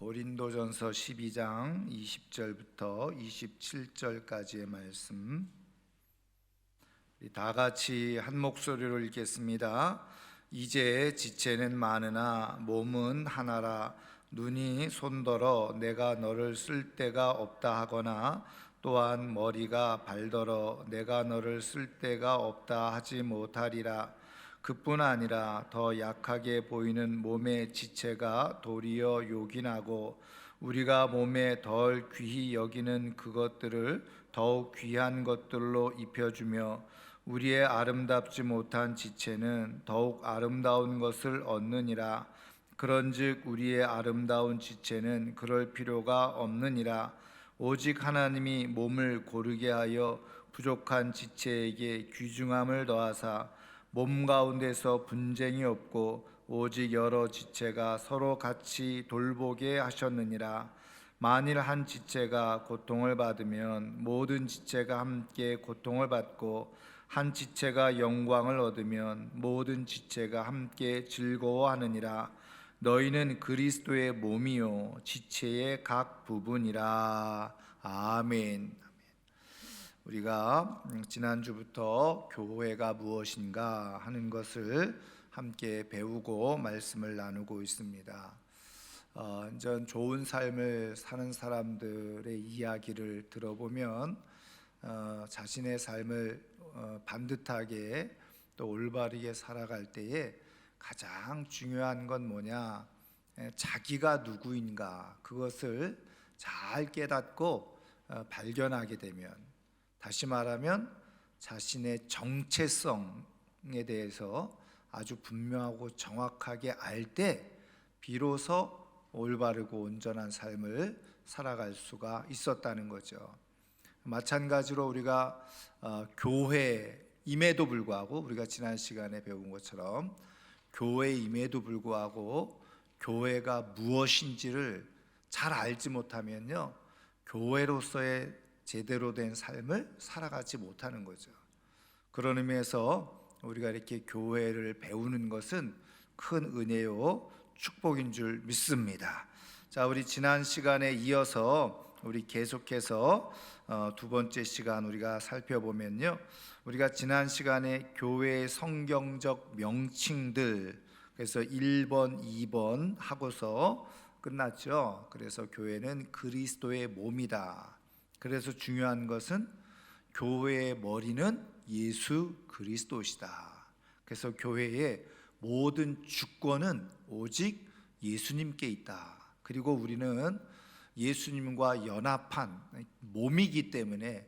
고린도전서 12장 20절부터 27절까지의 말씀, 우리 다 같이 한 목소리로 읽겠습니다. 이제 지체는 많으나 몸은 하나라. 눈이 손더러 내가 너를 쓸 데가 없다 하거나 또한 머리가 발더러 내가 너를 쓸 데가 없다 하지 못하리라. 그뿐 아니라 더 약하게 보이는 몸의 지체가 도리어 요긴하고 우리가 몸에 덜 귀히 여기는 그것들을 더욱 귀한 것들로 입혀주며 우리의 아름답지 못한 지체는 더욱 아름다운 것을 얻느니라. 그런즉 우리의 아름다운 지체는 그럴 필요가 없느니라. 오직 하나님이 몸을 고르게 하여 부족한 지체에게 귀중함을 더하사 몸 가운데서 분쟁이 없고 오직 여러 지체가 서로 같이 돌보게 하셨느니라. 만일 한 지체가 고통을 받으면 모든 지체가 함께 고통을 받고 한 지체가 영광을 얻으면 모든 지체가 함께 즐거워하느니라. 너희는 그리스도의 몸이요 지체의 각 부분이라. 아멘. 우리가 지난주부터 교회가 무엇인가 하는 것을 함께 배우고 말씀을 나누고 있습니다. 완전 좋은 삶을 사는 사람들의 이야기를 들어보면 자신의 삶을 반듯하게 또 올바르게 살아갈 때에 가장 중요한 건 뭐냐? 자기가 누구인가 그것을 잘 깨닫고 발견하게 되면, 다시 말하면 자신의 정체성에 대해서 아주 분명하고 정확하게 알 때 비로소 올바르고 온전한 삶을 살아갈 수가 있었다는 거죠. 마찬가지로 우리가 교회임에도 불구하고, 우리가 지난 시간에 배운 것처럼 교회임에도 불구하고 교회가 무엇인지를 잘 알지 못하면요, 교회로서의 제대로 된 삶을 살아가지 못하는 거죠. 그런 의미에서 우리가 이렇게 교회를 배우는 것은 큰 은혜요 축복인 줄 믿습니다. 자, 우리 지난 시간에 이어서 우리 계속해서 두 번째 시간 우리가 살펴보면요, 우리가 지난 시간에 교회의 성경적 명칭들, 그래서 1번, 2번 하고서 끝났죠. 그래서 교회는 그리스도의 몸이다. 그래서 중요한 것은 교회의 머리는 예수 그리스도시다. 그래서 교회의 모든 주권은 오직 예수님께 있다. 그리고 우리는 예수님과 연합한 몸이기 때문에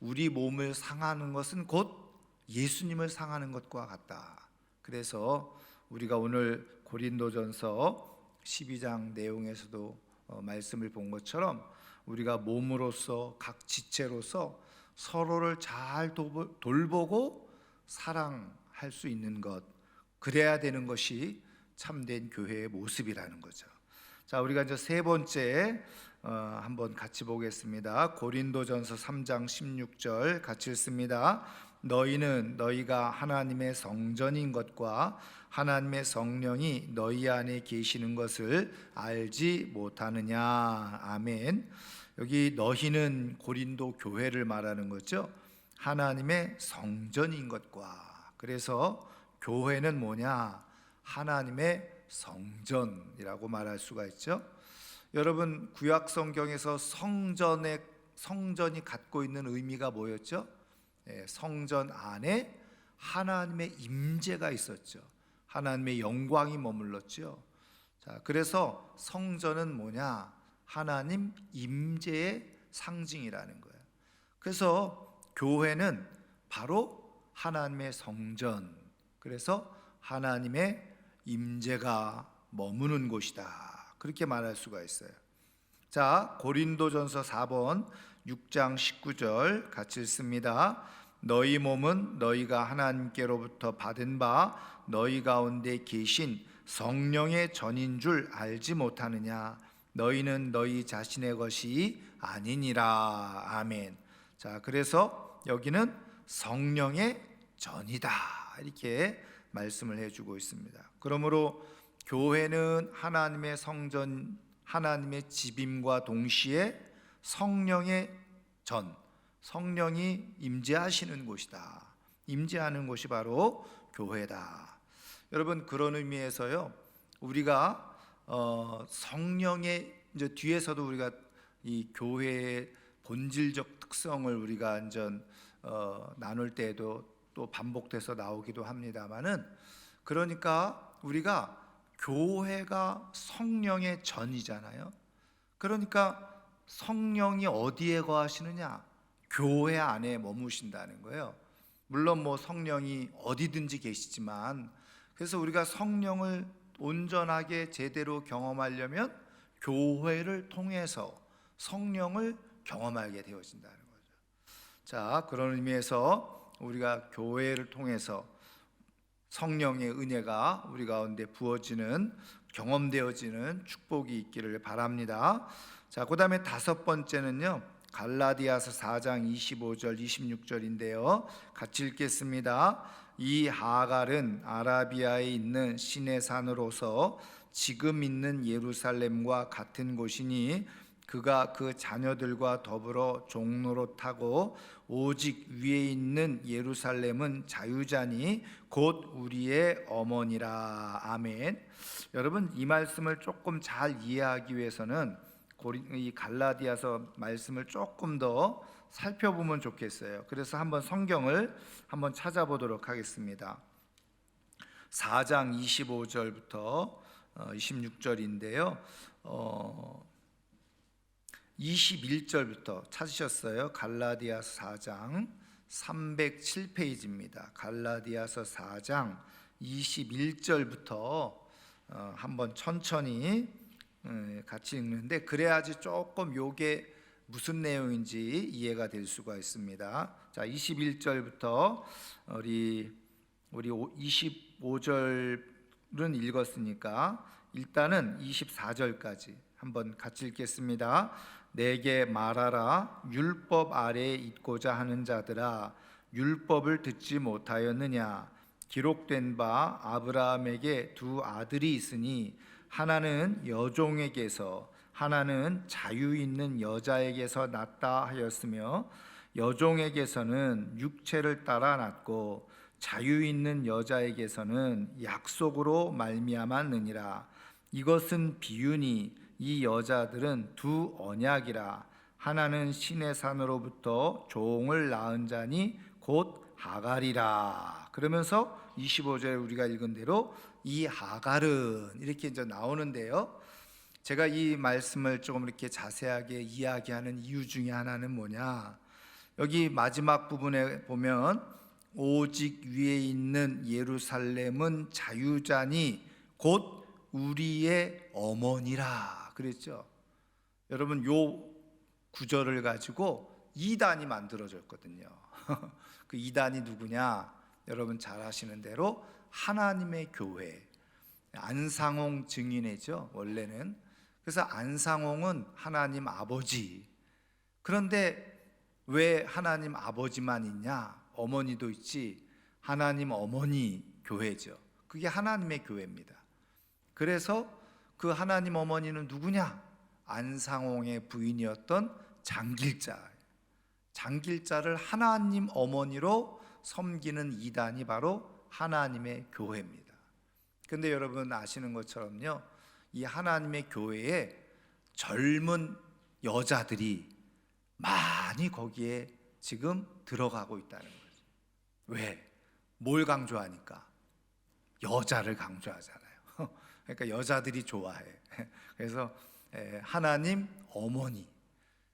우리 몸을 상하는 것은 곧 예수님을 상하는 것과 같다. 그래서 우리가 오늘 고린도전서 12장 내용에서도 말씀을 본 것처럼 우리가 몸으로서 각 지체로서 서로를 잘 돌보고 사랑할 수 있는 것, 그래야 되는 것이 참된 교회의 모습이라는 거죠. 자, 우리가 이제 세 번째 한번 같이 보겠습니다. 고린도전서 3장 16절 같이 읽습니다. 너희는 너희가 하나님의 성전인 것과 하나님의 성령이 너희 안에 계시는 것을 알지 못하느냐. 아멘. 여기 너희는 고린도 교회를 말하는 거죠. 하나님의 성전인 것과, 그래서 교회는 뭐냐? 하나님의 성전이라고 말할 수가 있죠. 여러분, 구약 성경에서 성전이 갖고 있는 의미가 뭐였죠? 성전 안에 하나님의 임재가 있었죠. 하나님의 영광이 머물렀죠. 자, 그래서 성전은 뭐냐? 하나님 임재의 상징이라는 거예요. 그래서 교회는 바로 하나님의 성전, 그래서 하나님의 임재가 머무는 곳이다. 그렇게 말할 수가 있어요. 자, 고린도전서 4번 6장 19절 같이 읽습니다. 너희 몸은 너희가 하나님께로부터 받은 바 너희 가운데 계신 성령의 전인 줄 알지 못하느냐. 너희는 너희 자신의 것이 아니니라. 아멘. 자, 그래서 여기는 성령의 전이다, 이렇게 말씀을 해주고 있습니다. 그러므로 교회는 하나님의 성전, 하나님의 집임과 동시에 성령의 성령이 임재하시는 곳이다. 임재하는 곳이 바로 교회다. 여러분, 그런 의미에서요, 우리가 성령의 이제 뒤에서도 우리가 이 교회의 본질적 특성을 우리가 완전 나눌 때에도 또 반복돼서 나오기도 합니다만은, 그러니까 우리가 교회가 성령의 전이잖아요. 그러니까 성령이 어디에 거하시느냐? 교회 안에 머무신다는 거예요. 물론 뭐 성령이 어디든지 계시지만, 그래서 우리가 성령을 온전하게 제대로 경험하려면 교회를 통해서 성령을 경험하게 되어진다는 거죠. 자, 그런 의미에서 우리가 교회를 통해서 성령의 은혜가 우리 가운데 부어지는, 경험되어지는 축복이 있기를 바랍니다. 자, 그 다음에 다섯 번째는요, 갈라디아서 4장 25절 26절인데요 같이 읽겠습니다. 이 하갈은 아라비아에 있는 신의 산으로서 지금 있는 예루살렘과 같은 곳이니 그가 그 자녀들과 더불어 종노릇하고 오직 위에 있는 예루살렘은 자유자니 곧 우리의 어머니라. 아멘. 여러분, 이 말씀을 조금 잘 이해하기 위해서는 이 갈라디아서 말씀을 조금 더 살펴보면 좋겠어요. 그래서 한번 성경을 한번 찾아보도록 하겠습니다. 4장 25절부터 26절인데요 21절부터 찾으셨어요. 갈라디아서 4장 307페이지입니다. 갈라디아서 4장 21절부터 한번 천천히 같이 읽는데, 그래야지 조금 요게 무슨 내용인지 이해가 될 수가 있습니다. 자, 21절부터 우리 25절은 읽었으니까 일단은 24절까지 한번 같이 읽겠습니다. 내게 말하라. 율법 아래에 있고자 하는 자들아, 율법을 듣지 못하였느냐? 기록된 바 아브라함에게 두 아들이 있으니 하나는 여종에게서 하나는 자유 있는 여자에게서 났다 하였으며, 여종에게서는 육체를 따라 났고 자유 있는 여자에게서는 약속으로 말미암았느니라. 이것은 비유니 이 여자들은 두 언약이라. 하나는 신의 산으로부터 종을 낳은 자니 곧 하갈이라. 그러면서 25절에 우리가 읽은 대로 이 하갈은 이렇게 이제 나오는데요, 제가 이 말씀을 조금 이렇게 자세하게 이야기하는 이유 중에 하나는 뭐냐, 여기 마지막 부분에 보면 오직 위에 있는 예루살렘은 자유자니 곧 우리의 어머니라 그랬죠. 여러분, 요 구절을 가지고 이단이 만들어졌거든요. 그 이단이 누구냐? 여러분 잘 아시는 대로 하나님의 교회, 안상홍 증인회죠, 원래는. 그래서 안상홍은 하나님 아버지. 그런데 왜 하나님 아버지만 있냐? 어머니도 있지. 하나님 어머니 교회죠. 그게 하나님의 교회입니다. 그래서 그 하나님 어머니는 누구냐? 안상홍의 부인이었던 장길자. 장길자를 하나님 어머니로 섬기는 이단이 바로 하나님의 교회입니다. 근데 여러분 아시는 것처럼요, 이 하나님의 교회에 젊은 여자들이 많이 거기에 지금 들어가고 있다는 거죠. 왜? 뭘 강조하니까? 여자를 강조하잖아요. 그러니까 여자들이 좋아해. 그래서 하나님 어머니.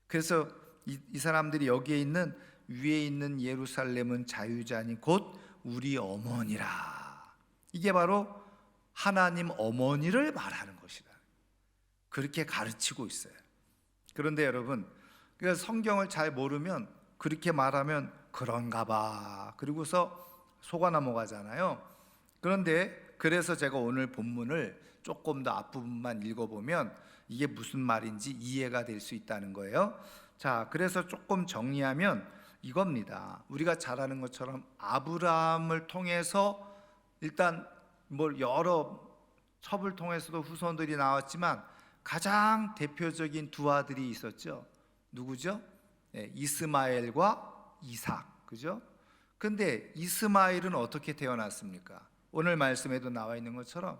그래서 이 사람들이 여기에 있는 위에 있는 예루살렘은 자유자니 곧 우리 어머니라. 이게 바로 하나님 어머니를 말하는 것이다. 그렇게 가르치고 있어요. 그런데 여러분, 성경을 잘 모르면 그렇게 말하면 그런가 봐, 그리고서 속아 넘어가잖아요. 그런데 그래서 제가 오늘 본문을 조금 더 앞부분만 읽어보면 이게 무슨 말인지 이해가 될 수 있다는 거예요. 자, 그래서 조금 정리하면 이겁니다. 우리가 잘 아는 것처럼 아브라함을 통해서 일단 여러 첩을 통해서도 후손들이 나왔지만 가장 대표적인 두 아들이 있었죠. 누구죠? 이스마엘과 이삭, 그죠? 근데 이스마엘은 어떻게 태어났습니까? 오늘 말씀에도 나와 있는 것처럼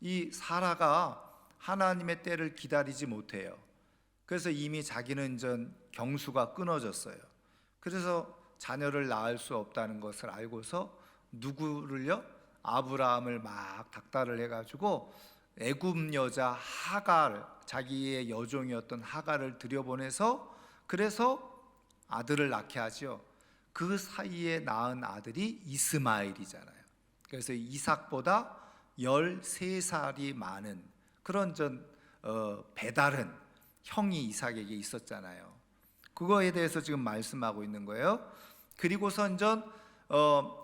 이 사라가 하나님의 때를 기다리지 못해요. 그래서 이미 자기는 경수가 끊어졌어요. 그래서 자녀를 낳을 수 없다는 것을 알고서 누구를요? 아브라함을 막 닥달을 해가지고 애굽 여자 하갈, 자기의 여종이었던 하갈을 들여보내서 그래서 아들을 낳게 하죠. 그 사이에 낳은 아들이 이스마엘이잖아요. 그래서 이삭보다 13살이 많은 그런 배다른 형이 이삭에게 있었잖아요. 그거에 대해서 지금 말씀하고 있는 거예요. 그리고선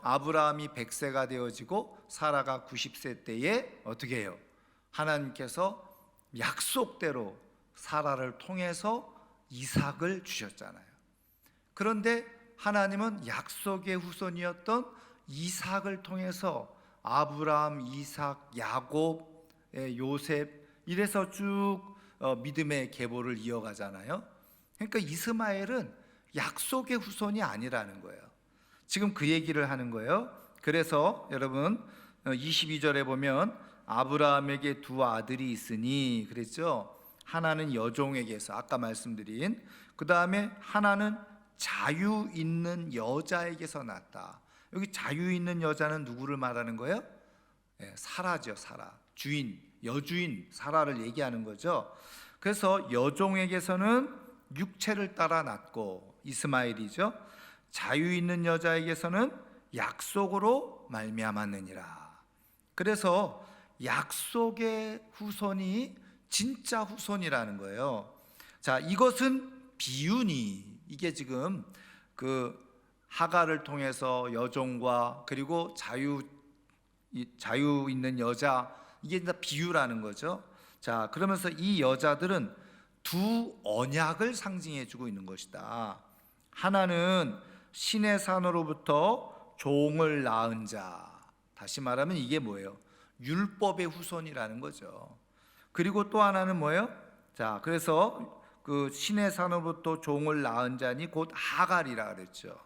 아브라함이 100세가 되어지고 사라가 90세 때에 어떻게 해요? 하나님께서 약속대로 사라를 통해서 이삭을 주셨잖아요. 그런데 하나님은 약속의 후손이었던 이삭을 통해서 아브라함, 이삭, 야곱, 요셉 이래서 쭉 믿음의 계보를 이어가잖아요. 그러니까 이스마엘은 약속의 후손이 아니라는 거예요. 지금 그 얘기를 하는 거예요. 그래서 여러분 22절에 보면 아브라함에게 두 아들이 있으니 그랬죠. 하나는 여종에게서 아까 말씀드린, 그 다음에 하나는 자유 있는 여자에게서 났다. 여기 자유 있는 여자는 누구를 말하는 거예요? 사라죠. 사라, 주인, 여주인 사라를 얘기하는 거죠. 그래서 여종에게서는 육체를 따라 낳고 이스마엘이죠. 자유 있는 여자에게서는 약속으로 말미암았느니라. 그래서 약속의 후손이 진짜 후손이라는 거예요. 자, 이것은 비유니, 이게 지금 그 하갈을 통해서 여종과 그리고 자유 있는 여자, 이게 다 비유라는 거죠. 자, 그러면서 이 여자들은 두 언약을 상징해 주고 있는 것이다. 하나는 신의 산으로부터 종을 낳은 자, 다시 말하면 이게 뭐예요? 율법의 후손이라는 거죠. 그리고 또 하나는 뭐예요? 자, 그래서 그 신의 산으로부터 종을 낳은 자니 곧 하갈이라 그랬죠.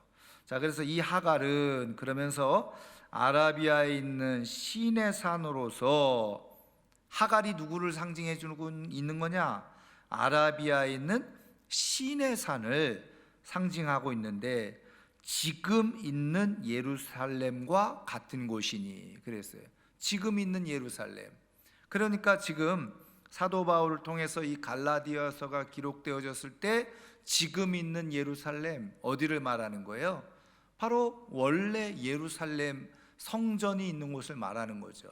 자, 그래서 이 하갈은 그러면서 아라비아에 있는 신의 산으로서, 하갈이 누구를 상징해 주고 있는 거냐? 아라비아에 있는 신의 산을 상징하고 있는데 지금 있는 예루살렘과 같은 곳이니 그랬어요. 지금 있는 예루살렘. 그러니까 지금 사도 바울을 통해서 이 갈라디아서가 기록되어졌을 때 지금 있는 예루살렘, 어디를 말하는 거예요? 바로 원래 예루살렘 성전이 있는 곳을 말하는 거죠.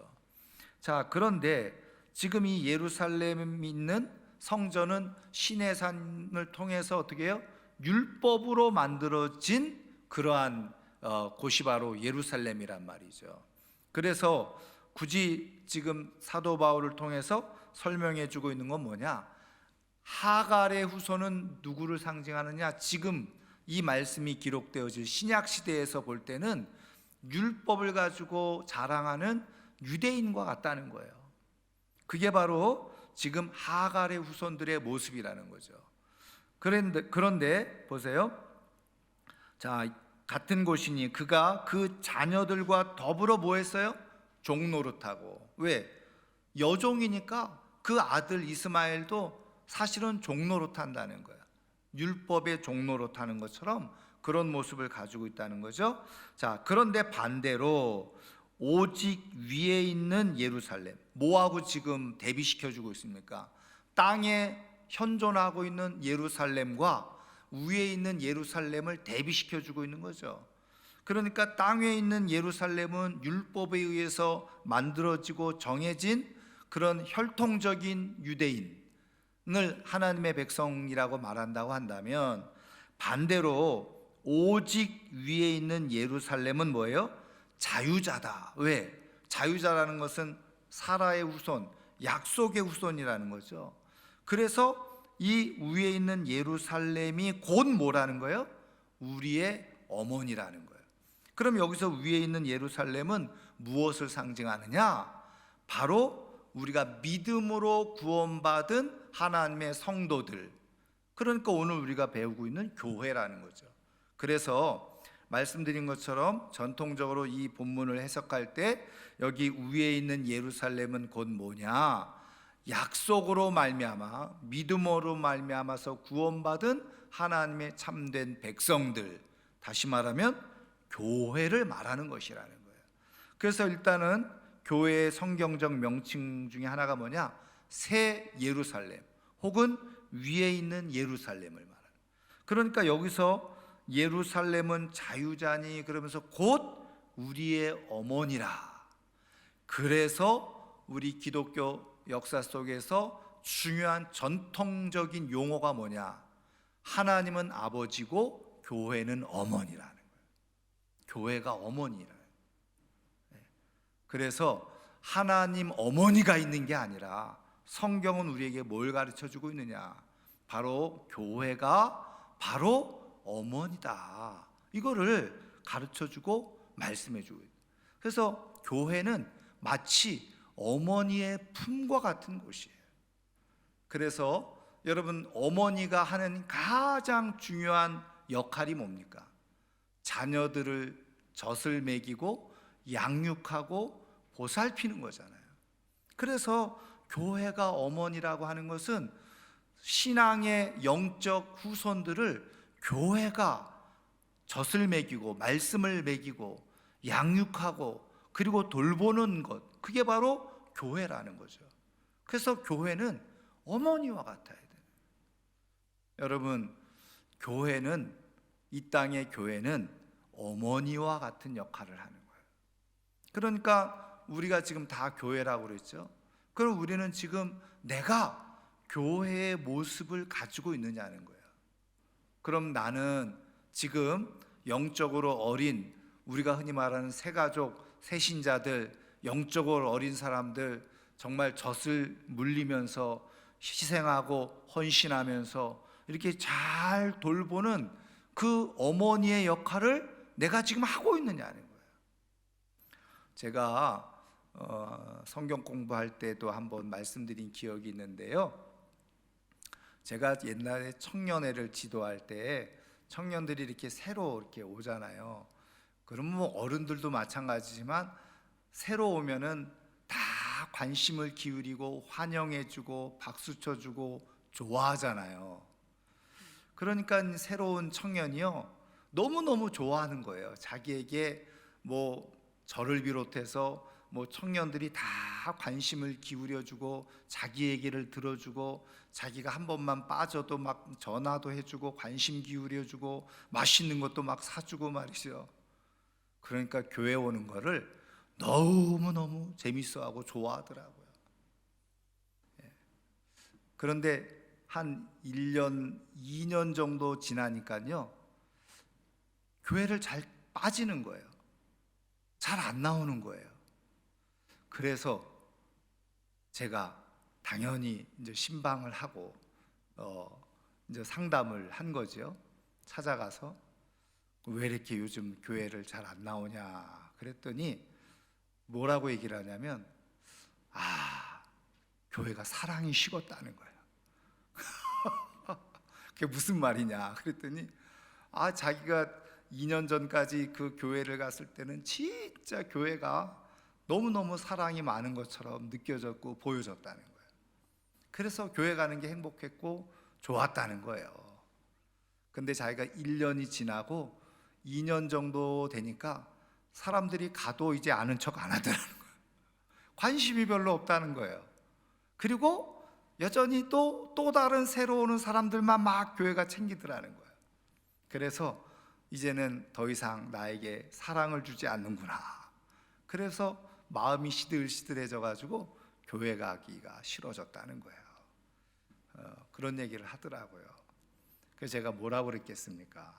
자, 그런데 지금 이 예루살렘에 있는 성전은 신의 산을 통해서 어떻게 해요? 율법으로 만들어진 그러한 곳이 바로 예루살렘이란 말이죠. 그래서 굳이 지금 사도 바울을 통해서 설명해 주고 있는 건 뭐냐? 하갈의 후손은 누구를 상징하느냐? 지금 이 말씀이 기록되어질 신약 시대에서 볼 때는 율법을 가지고 자랑하는 유대인과 같다는 거예요. 그게 바로 지금 하갈의 후손들의 모습이라는 거죠. 그런데 보세요. 자, 같은 곳이니 그가 그 자녀들과 더불어 뭐 했어요? 종노릇하고. 왜? 여종이니까 그 아들 이스마엘도 사실은 종노릇한다는 거야. 율법의 종노릇하는 것처럼 그런 모습을 가지고 있다는 거죠. 자, 그런데 반대로 오직 위에 있는 예루살렘, 뭐하고 지금 대비시켜주고 있습니까? 땅에 현존하고 있는 예루살렘과 위에 있는 예루살렘을 대비시켜주고 있는 거죠. 그러니까 땅에 있는 예루살렘은 율법에 의해서 만들어지고 정해진 그런 혈통적인 유대인을 하나님의 백성이라고 말한다고 한다면, 반대로 오직 위에 있는 예루살렘은 뭐예요? 자유자다. 왜? 자유자라는 것은 사라의 후손, 약속의 후손이라는 거죠. 그래서 이 위에 있는 예루살렘이 곧 뭐라는 거예요? 우리의 어머니라는 거예요. 그럼 여기서 위에 있는 예루살렘은 무엇을 상징하느냐? 바로 우리가 믿음으로 구원받은 하나님의 성도들, 그러니까 오늘 우리가 배우고 있는 교회라는 거죠. 그래서 말씀드린 것처럼 전통적으로 이 본문을 해석할 때 여기 위에 있는 예루살렘은 곧 뭐냐? 약속으로 말미암아 믿음으로 말미암아서 구원받은 하나님의 참된 백성들, 다시 말하면 교회를 말하는 것이라는 거예요. 그래서 일단은 교회의 성경적 명칭 중에 하나가 뭐냐? 새 예루살렘 혹은 위에 있는 예루살렘을 말하는. 그러니까 여기서 예루살렘은 자유자니 그러면서 곧 우리의 어머니라. 그래서 우리 기독교 역사 속에서 중요한 전통적인 용어가 뭐냐? 하나님은 아버지고 교회는 어머니라는 거예요. 교회가 어머니라는 거예요. 그래서 하나님 어머니가 있는 게 아니라 성경은 우리에게 뭘 가르쳐 주고 있느냐? 바로 교회가 바로 어머니다. 이거를 가르쳐 주고 말씀해 주고 있어요. 그래서 교회는 마치 어머니의 품과 같은 곳이에요. 그래서 여러분, 어머니가 하는 가장 중요한 역할이 뭡니까? 자녀들을 젖을 먹이고 양육하고 보살피는 거잖아요. 그래서 교회가 어머니라고 하는 것은 신앙의 영적 후손들을 교회가 젖을 먹이고 말씀을 먹이고 양육하고 그리고 돌보는 것, 그게 바로 교회라는 거죠. 그래서 교회는 어머니와 같아야 돼요. 여러분, 교회는, 이 땅의 교회는 어머니와 같은 역할을 하는 거예요. 그러니까 우리가 지금 다 교회라고 그랬죠. 그럼 우리는 지금 내가 교회의 모습을 가지고 있느냐는 거예요. 그럼 나는 지금 영적으로 어린, 우리가 흔히 말하는 새가족, 새신자들, 영적으로 어린 사람들, 정말 젖을 물리면서 희생하고 헌신하면서 이렇게 잘 돌보는 그 어머니의 역할을 내가 지금 하고 있느냐는 거예요. 제가 성경 공부할 때도 한번 말씀드린 기억이 있는데요. 제가 옛날에 청년회를 지도할 때 청년들이 이렇게 새로 이렇게 오잖아요. 그러면 뭐 어른들도 마찬가지지만 새로 오면은 다 관심을 기울이고 환영해주고 박수 쳐주고 좋아하잖아요. 그러니까 새로운 청년이요, 너무너무 좋아하는 거예요. 자기에게 뭐 저를 비롯해서 뭐 청년들이 다 관심을 기울여주고 자기 얘기를 들어주고 자기가 한 번만 빠져도 막 전화도 해주고 관심 기울여주고 맛있는 것도 막 사주고 말이죠. 그러니까 교회 오는 거를 너무너무 재밌어하고 좋아하더라고요. 그런데 한 1년, 2년 정도 지나니까요, 교회를 잘 빠지는 거예요. 잘 안 나오는 거예요. 그래서 제가 당연히 이제 신방을 하고 이제 상담을 한 거죠. 찾아가서 왜 이렇게 요즘 교회를 잘 안 나오냐 그랬더니 뭐라고 얘기를 하냐면, 교회가 사랑이 식었다는 거예요. 그게 무슨 말이냐 그랬더니 자기가 2년 전까지 그 교회를 갔을 때는 진짜 교회가 너무너무 사랑이 많은 것처럼 느껴졌고 보여졌다는 거예요. 그래서 교회 가는 게 행복했고 좋았다는 거예요. 근데 자기가 1년이 지나고 2년 정도 되니까 사람들이 가도 이제 아는 척 안 하더라는 거예요. 관심이 별로 없다는 거예요. 그리고 여전히 또 다른 새로 오는 사람들만 막 교회가 챙기더라는 거예요. 그래서 이제는 더 이상 나에게 사랑을 주지 않는구나. 그래서 마음이 시들시들해져 가지고 교회 가기가 싫어졌다는 거예요. 그런 얘기를 하더라고요. 그래서 제가 뭐라고 그랬겠습니까?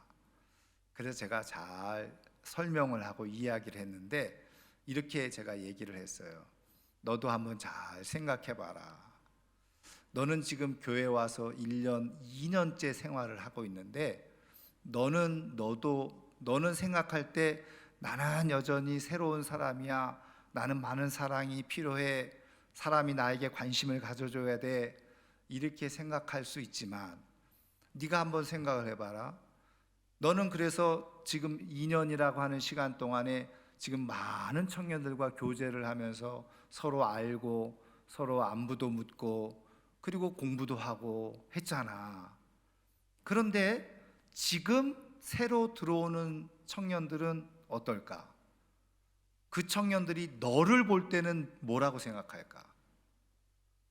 그래서 제가 잘 설명을 하고 이야기를 했는데 이렇게 제가 얘기를 했어요. 너도 한번 잘 생각해 봐라. 너는 지금 교회 와서 1년, 2년째 생활을 하고 있는데 너는 생각할 때 나는 여전히 새로운 사람이야. 나는 많은 사랑이 필요해. 사람이 나에게 관심을 가져줘야 돼, 이렇게 생각할 수 있지만 네가 한번 생각을 해봐라. 너는 그래서 지금 2년이라고 하는 시간 동안에 지금 많은 청년들과 교제를 하면서 서로 알고 서로 안부도 묻고 그리고 공부도 하고 했잖아. 그런데 지금 새로 들어오는 청년들은 어떨까? 그 청년들이 너를 볼 때는 뭐라고 생각할까?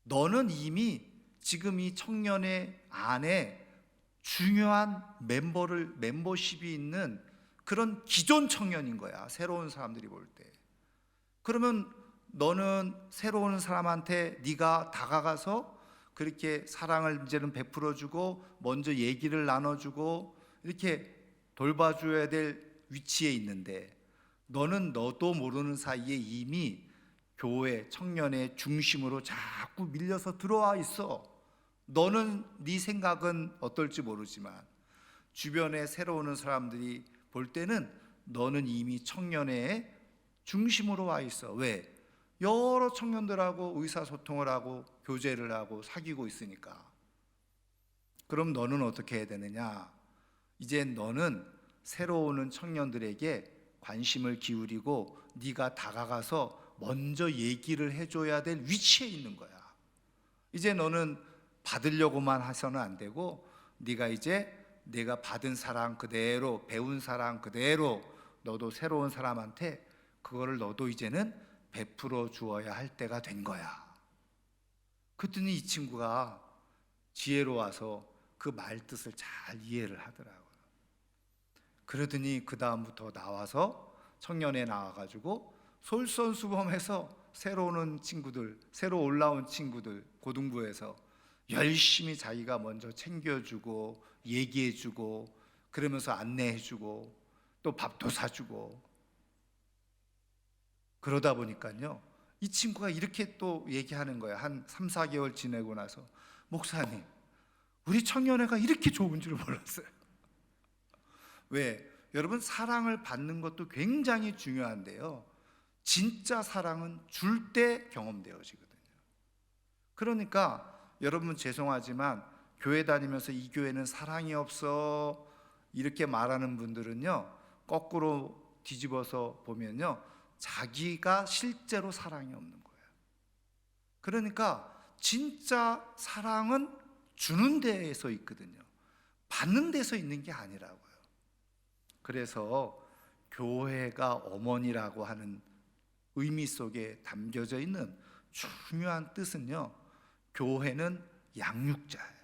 너는 이미 지금 이 청년의 안에 중요한 멤버십이 있는 그런 기존 청년인 거야, 새로운 사람들이 볼 때. 그러면 너는 새로운 사람한테 네가 다가가서 그렇게 사랑을 이제는 베풀어주고 먼저 얘기를 나눠주고 이렇게 돌봐줘야 될 위치에 있는데, 너는 너도 모르는 사이에 이미 교회 청년의 중심으로 자꾸 밀려서 들어와 있어. 너는 네 생각은 어떨지 모르지만 주변에 새로 오는 사람들이 볼 때는 너는 이미 청년의 중심으로 와 있어. 왜? 여러 청년들하고 의사소통을 하고 교제를 하고 사귀고 있으니까. 그럼 너는 어떻게 해야 되느냐? 이제 너는 새로 오는 청년들에게 관심을 기울이고 네가 다가가서 먼저 얘기를 해줘야 될 위치에 있는 거야. 이제 너는 받으려고만 해서는 안 되고, 네가 이제 내가 받은 사랑 그대로, 배운 사랑 그대로 너도 새로운 사람한테 그거를 너도 이제는 베풀어 주어야 할 때가 된 거야. 그랬더니 이 친구가 지혜로워서 그 말뜻을 잘 이해를 하더라고요. 그러더니 그 다음부터 나와서 청년회 나와가지고 솔선수범해서 새로 오는 친구들, 새로 올라온 친구들 고등부에서 열심히 자기가 먼저 챙겨주고 얘기해주고 그러면서 안내해주고 또 밥도 사주고. 그러다 보니까요, 이 친구가 이렇게 또 얘기하는 거야. 한 3, 4개월 지내고 나서, 목사님, 우리 청년회가 이렇게 좋은 줄 몰랐어요. 왜? 여러분, 사랑을 받는 것도 굉장히 중요한데요, 진짜 사랑은 줄 때 경험되어지거든요. 그러니까 여러분, 죄송하지만 교회 다니면서 이 교회는 사랑이 없어 이렇게 말하는 분들은요, 거꾸로 뒤집어서 보면요, 자기가 실제로 사랑이 없는 거예요. 그러니까 진짜 사랑은 주는 데에서 있거든요, 받는 데서 있는 게 아니라고요. 그래서 교회가 어머니라고 하는 의미 속에 담겨져 있는 중요한 뜻은요, 교회는 양육자예요.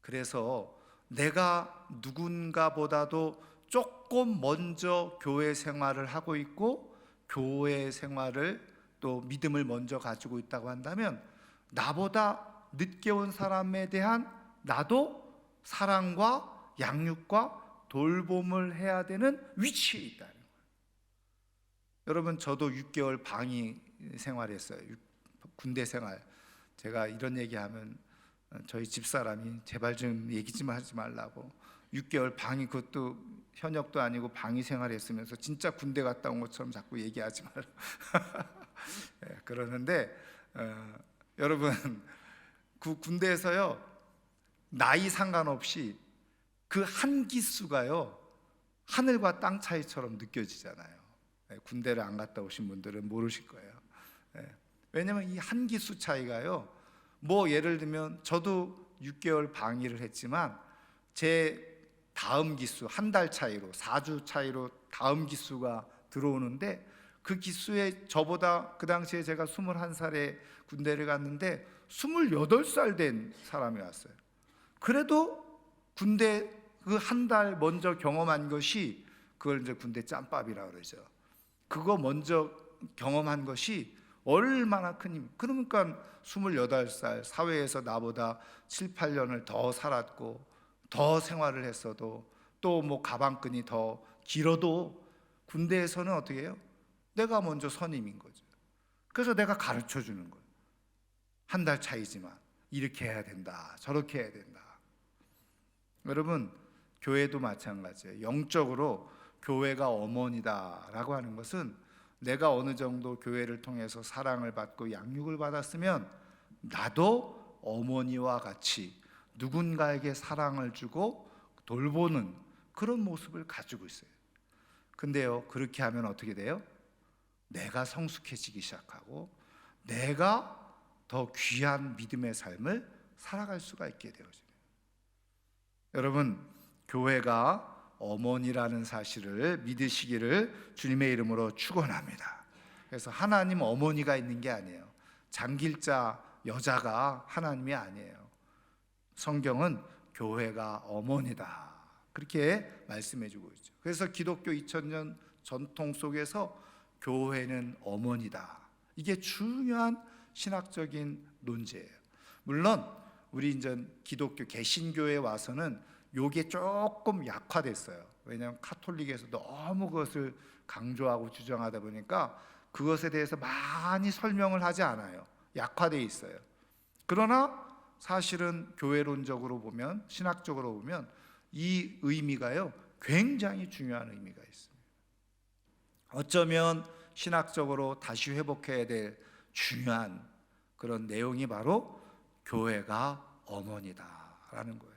그래서 내가 누군가보다도 조금 먼저 교회 생활을 하고 있고 교회 생활을 또 믿음을 먼저 가지고 있다고 한다면, 나보다 늦게 온 사람에 대한 나도 사랑과 양육과 돌봄을 해야 되는 위치에 있다는 거예요. 여러분, 저도 6개월 방위 생활했어요. 군대 생활. 제가 이런 얘기하면 저희 집사람이 제발 좀 얘기 좀 하지 말라고, 6개월 방위, 그것도 현역도 아니고 방위 생활했으면서 진짜 군대 갔다 온 것처럼 자꾸 얘기하지 말라. 네, 그러는데 여러분, 그 군대에서요, 나이 상관없이 그 한 기수가요, 하늘과 땅 차이처럼 느껴지잖아요. 네, 군대를 안 갔다 오신 분들은 모르실 거예요. 네, 왜냐면 이 한 기수 차이가요, 뭐 예를 들면 저도 6개월 방위를 했지만 제 다음 기수, 한 달 차이로, 4주 차이로 다음 기수가 들어오는데, 그 기수에 저보다 그 당시에 제가 21살에 군대를 갔는데 28살 된 사람이 왔어요. 그래도 군대 그 한 달 먼저 경험한 것이, 그걸 이제 군대 짬밥이라고 그러죠. 그거 먼저 경험한 것이 얼마나 큰 힘. 그러니까 28살 사회에서 나보다 7, 8년을 더 살았고 더 생활을 했어도, 또 뭐 가방끈이 더 길어도 군대에서는 어떻게 해요? 내가 먼저 선임인 거죠. 그래서 내가 가르쳐 주는 거예요. 한 달 차이지만 이렇게 해야 된다, 저렇게 해야 된다. 여러분, 교회도 마찬가지예요. 영적으로 교회가 어머니다라고 하는 것은 내가 어느 정도 교회를 통해서 사랑을 받고 양육을 받았으면 나도 어머니와 같이 누군가에게 사랑을 주고 돌보는 그런 모습을 가지고 있어요. 근데요, 그렇게 하면 어떻게 돼요? 내가 성숙해지기 시작하고 내가 더 귀한 믿음의 삶을 살아갈 수가 있게 되어져요. 여러분, 교회가 어머니라는 사실을 믿으시기를 주님의 이름으로 축원합니다. 그래서 하나님 어머니가 있는 게 아니에요. 장길자 여자가 하나님이 아니에요. 성경은 교회가 어머니다, 그렇게 말씀해주고 있죠. 그래서 기독교 2000년 전통 속에서 교회는 어머니다, 이게 중요한 신학적인 논제예요. 물론 우리 이제 기독교 개신교에 와서는 요게 조금 약화됐어요. 왜냐하면 카톨릭에서 너무 그것을 강조하고 주장하다 보니까 그것에 대해서 많이 설명을 하지 않아요. 약화되어 있어요. 그러나 사실은 교회론적으로 보면, 신학적으로 보면 이 의미가요, 굉장히 중요한 의미가 있습니다. 어쩌면 신학적으로 다시 회복해야 될 중요한 그런 내용이 바로 교회가 어머니다라는 거예요.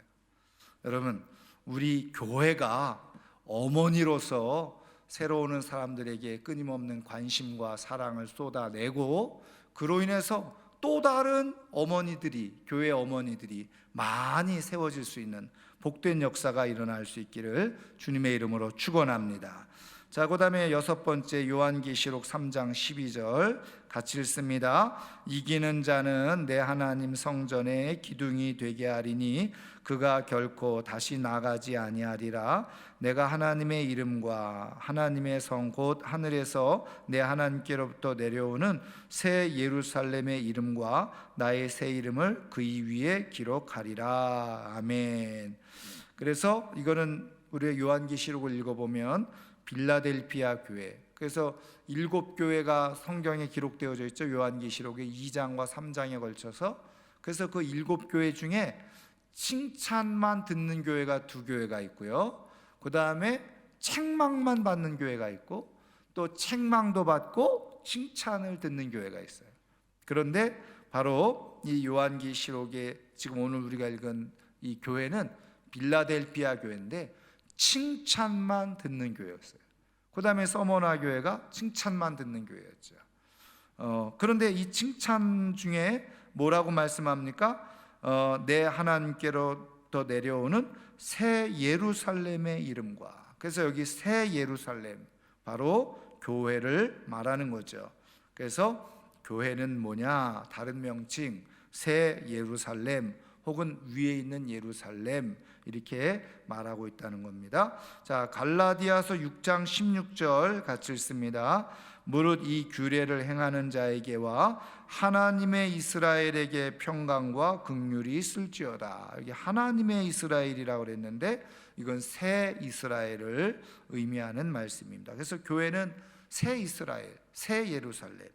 여러분, 우리 교회가 어머니로서 새로 오는 사람들에게 끊임없는 관심과 사랑을 쏟아내고 그로 인해서 또 다른 어머니들이, 교회 어머니들이 많이 세워질 수 있는 복된 역사가 일어날 수 있기를 주님의 이름으로 축원합니다. 자, 그 다음에 6번째 요한계시록 3장 12절 같이 읽습니다. 이기는 자는 내 하나님 성전의 기둥이 되게 하리니 그가 결코 다시 나가지 아니하리라. 내가 하나님의 이름과 하나님의 성 곧 하늘에서 내 하나님께로부터 내려오는 새 예루살렘의 이름과 나의 새 이름을 그의 위에 기록하리라. 아멘. 그래서 이거는 우리가 요한계시록을 읽어보면 빌라델피아 교회, 그래서 7교회가 성경에 기록되어져 있죠. 요한계시록의 2장과 3장에 걸쳐서. 그래서 그 7교회 중에 칭찬만 듣는 교회가 2교회가 있고요, 그 다음에 책망만 받는 교회가 있고, 또 책망도 받고 칭찬을 듣는 교회가 있어요. 그런데 바로 이 요한계시록에 지금 오늘 우리가 읽은 이 교회는 빌라델피아 교회인데 칭찬만 듣는 교회였어요. 그 다음에 서머나 교회가 칭찬만 듣는 교회였죠. 그런데 이 칭찬 중에 뭐라고 말씀합니까? 내 하나님께로부터 내려오는 새 예루살렘의 이름과. 그래서 여기 새 예루살렘, 바로 교회를 말하는 거죠. 그래서 교회는 뭐냐? 다른 명칭 새 예루살렘 혹은 위에 있는 예루살렘, 이렇게 말하고 있다는 겁니다. 자, 갈라디아서 6장 16절 같이 읽습니다. 무릇 이 규례를 행하는 자에게와 하나님의 이스라엘에게 평강과 긍휼이 있을지어다. 여기 하나님의 이스라엘이라고 그랬는데 이건 새 이스라엘을 의미하는 말씀입니다. 그래서 교회는 새 이스라엘, 새 예루살렘.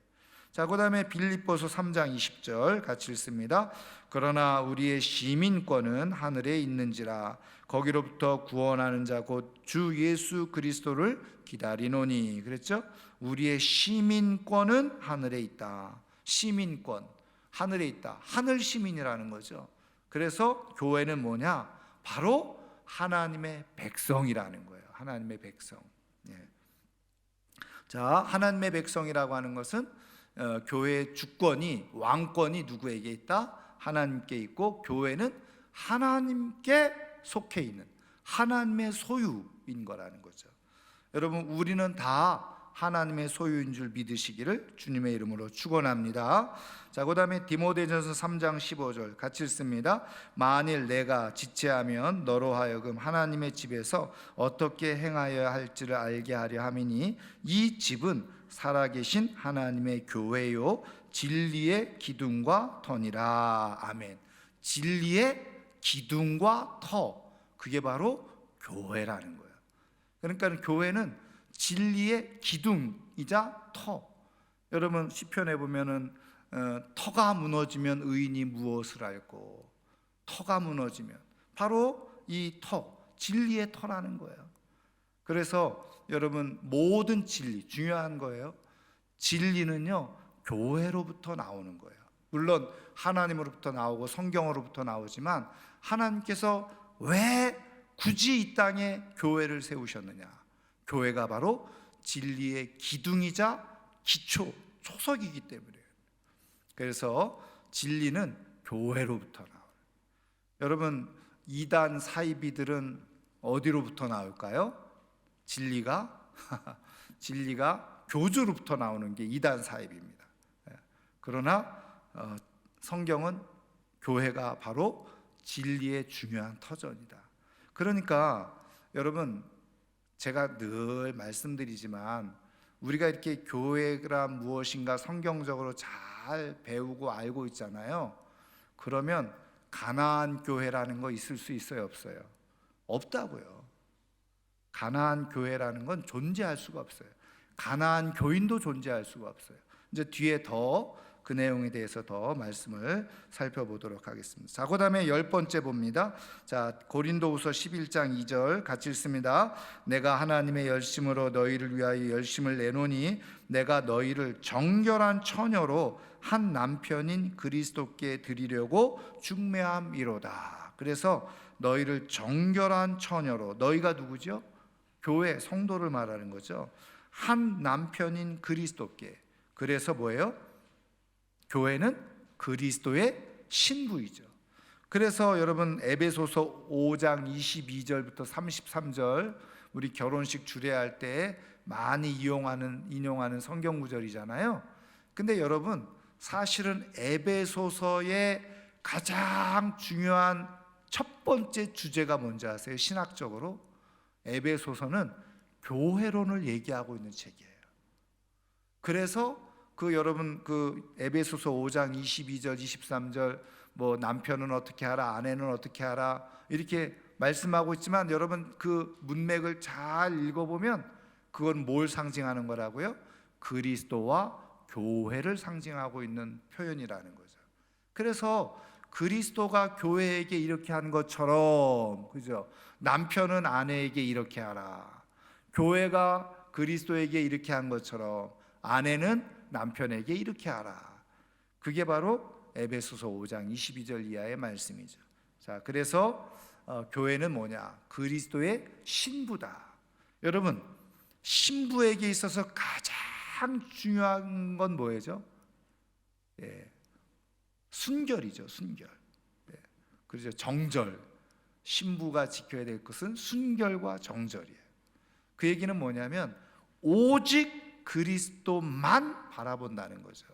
자, 그 다음에 빌립보서 3장 20절 같이 읽습니다. 그러나 우리의 시민권은 하늘에 있는지라 거기로부터 구원하는 자 곧 주 예수 그리스도를 기다리노니. 그랬죠? 우리의 시민권은 하늘에 있다. 시민권, 하늘에 있다. 하늘 시민이라는 거죠. 그래서 교회는 뭐냐? 바로 하나님의 백성이라는 거예요. 하나님의 백성. 자, 하나님의 백성이라고 하는 것은 교회의 주권이, 왕권이 누구에게 있다? 하나님께 있고, 교회는 하나님께 속해 있는 하나님의 소유인 거라는 거죠. 여러분, 우리는 다 하나님의 소유인 줄 믿으시기를 주님의 이름으로 축원합니다. 자, 그 다음에 디모데전서 3장 15절 같이 읽습니다. 만일 내가 지체하면 너로 하여금 하나님의 집에서 어떻게 행하여야 할지를 알게 하려 함이니 이 집은 살아계신 하나님의 교회요 진리의 기둥과 터니라. 아멘. 진리의 기둥과 터, 그게 바로 교회라는 거예요. 그러니까 교회는 진리의 기둥이자 터. 여러분, 시편에 보면은 터가 무너지면 의인이 무엇을 알고, 터가 무너지면 바로 이 터, 진리의 터라는 거예요. 그래서 여러분, 모든 진리 중요한 거예요. 진리는요, 교회로부터 나오는 거예요. 물론 하나님으로부터 나오고 성경으로부터 나오지만 하나님께서 왜 굳이 이 땅에 교회를 세우셨느냐? 교회가 바로 진리의 기둥이자 기초, 초석이기 때문이에요. 그래서 진리는 교회로부터 나와요. 여러분, 이단 사이비들은 어디로부터 나올까요? 진리가 교주로부터 나오는 게 이단 사입입니다. 그러나 성경은 교회가 바로 진리의 중요한 터전이다. 그러니까 여러분, 제가 늘 말씀드리지만 우리가 이렇게 교회가 무엇인가 성경적으로 잘 배우고 알고 있잖아요. 그러면 가나안 교회라는 거 있을 수 있어요, 없어요? 없다고요. 가나안 교회라는 건 존재할 수가 없어요. 가나안 교인도 존재할 수가 없어요. 이제 뒤에 더 그 내용에 대해서 더 말씀을 살펴보도록 하겠습니다. 자, 그다음에 10번째 봅니다. 자, 고린도후서 11장 2절 같이 읽습니다. 내가 하나님의 열심으로 너희를 위하여 열심을 내노니 내가 너희를 정결한 처녀로 한 남편인 그리스도께 드리려고 중매함이로다. 그래서 너희를 정결한 처녀로, 너희가 누구죠? 교회, 성도를 말하는 거죠. 한 남편인 그리스도께. 그래서 뭐예요? 교회는 그리스도의 신부이죠. 그래서 여러분, 에베소서 5장 22절부터 33절 우리 결혼식 주례할 때 많이 인용하는 성경 구절이잖아요. 근데 여러분, 사실은 에베소서의 가장 중요한 첫 번째 주제가 뭔지 아세요? 신학적으로 에베소서는 교회론을 얘기하고 있는 책이에요. 그래서 여러분 에베소서 5장 22절 23절 뭐 남편은 어떻게 하라, 아내는 어떻게 하라 이렇게 말씀하고 있지만 여러분 그 문맥을 잘 읽어보면 그건 뭘 상징하는 거라고요? 그리스도와 교회를 상징하고 있는 표현이라는 거죠. 그래서 그리스도가 교회에게 이렇게 한 것처럼, 그죠? 남편은 아내에게 이렇게 하라. 교회가 그리스도에게 이렇게 한 것처럼 아내는 남편에게 이렇게 하라. 그게 바로 에베소서 5장 22절 이하의 말씀이죠. 자, 그래서 교회는 뭐냐? 그리스도의 신부다. 여러분, 신부에게 있어서 가장 중요한 건 뭐예요? 순결이죠, 순결. 그렇죠, 정절. 신부가 지켜야 될 것은 순결과 정절이에요. 그 얘기는 뭐냐면 오직 그리스도만 바라본다는 거죠.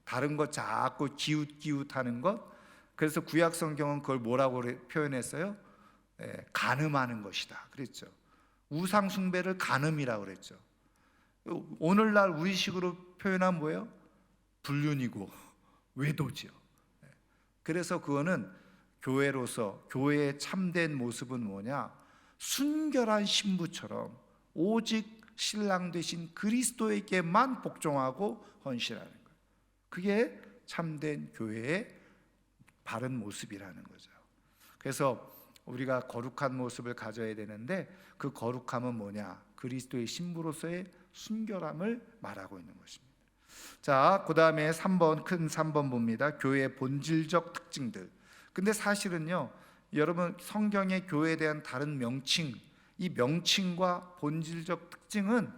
다른 것 자꾸 기웃기웃하는 것. 그래서 구약 성경은 그걸 뭐라고 표현했어요? 간음하는 것이다 그랬죠. 우상 숭배를 간음이라고 그랬죠. 오늘날 우리식으로 표현하면 뭐예요? 불륜이고 외도죠. 그래서 그거는 교회로서 교회의 참된 모습은 뭐냐? 순결한 신부처럼 오직 신랑 되신 그리스도에게만 복종하고 헌신하는 거예요. 그게 참된 교회의 바른 모습이라는 거죠. 그래서 우리가 거룩한 모습을 가져야 되는데 그 거룩함은 뭐냐? 그리스도의 신부로서의 순결함을 말하고 있는 것입니다. 자, 그 다음에 3번, 큰 3번 봅니다. 교회의 본질적 특징들. 근데 사실은요, 여러분 성경의 교회에 대한 다른 명칭, 이 명칭과 본질적 특징은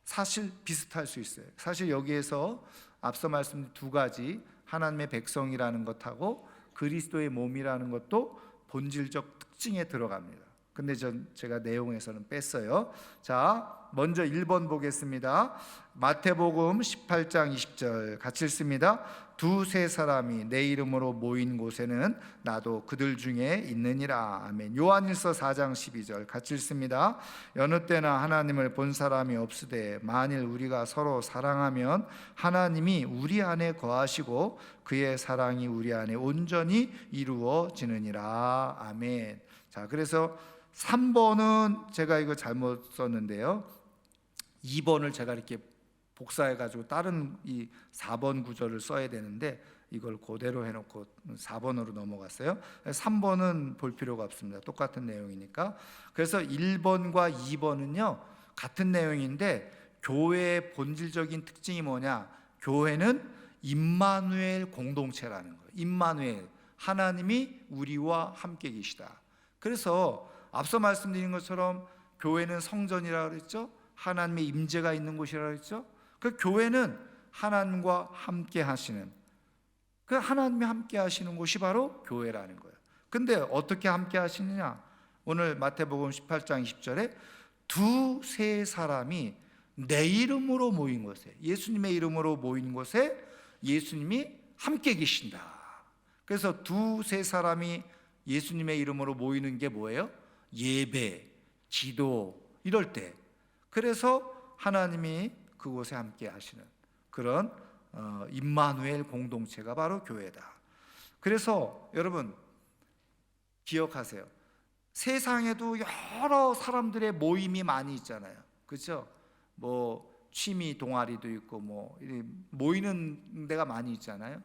사실 비슷할 수 있어요. 사실 여기에서 앞서 말씀드린 두 가지, 하나님의 백성이라는 것하고 그리스도의 몸이라는 것도 본질적 특징에 들어갑니다. 근데 제가 내용에서는 뺐어요. 자, 먼저 1번 보겠습니다. 마태복음 18장 20절 같이 읽습니다. 두세 사람이 내 이름으로 모인 곳에는 나도 그들 중에 있느니라. 아멘. 요한일서 4장 12절 같이 읽습니다. 여느 때나 하나님을 본 사람이 없으되 만일 우리가 서로 사랑하면 하나님이 우리 안에 거하시고 그의 사랑이 우리 안에 온전히 이루어지느니라. 아멘. 자, 그래서 3번은 제가 이거 잘못 썼는데요. 2번을 제가 이렇게 복사해가지고 다른 이 4번 구절을 써야 되는데 이걸 그대로 해놓고 4번으로 넘어갔어요. 3번은 볼 필요가 없습니다. 똑같은 내용이니까. 그래서 1번과 2번은요 같은 내용인데 교회의 본질적인 특징이 뭐냐? 교회는 임마누엘 공동체라는 거예요. 임마누엘, 하나님이 우리와 함께 계시다. 그래서 앞서 말씀드린 것처럼 교회는 성전이라고 그랬죠. 하나님의 임재가 있는 곳이라고 그랬죠. 그 교회는 하나님과 함께 하시는, 그 하나님이 함께 하시는 곳이 바로 교회라는 거예요. 근데 어떻게 함께 하시느냐? 오늘 마태복음 18장 20절에 두세 사람이 내 이름으로 모인 곳에, 예수님의 이름으로 모인 곳에 예수님이 함께 계신다. 그래서 두세 사람이 예수님의 이름으로 모이는 게 뭐예요? 예배, 기도 이럴 때. 그래서 하나님이 그곳에 함께 하시는 그런 임마누엘 공동체가 바로 교회다. 그래서 여러분 기억하세요. 세상에도 여러 사람들의 모임이 많이 있잖아요. 그렇죠? 뭐 취미 동아리도 있고 뭐 모이는 데가 많이 있잖아요.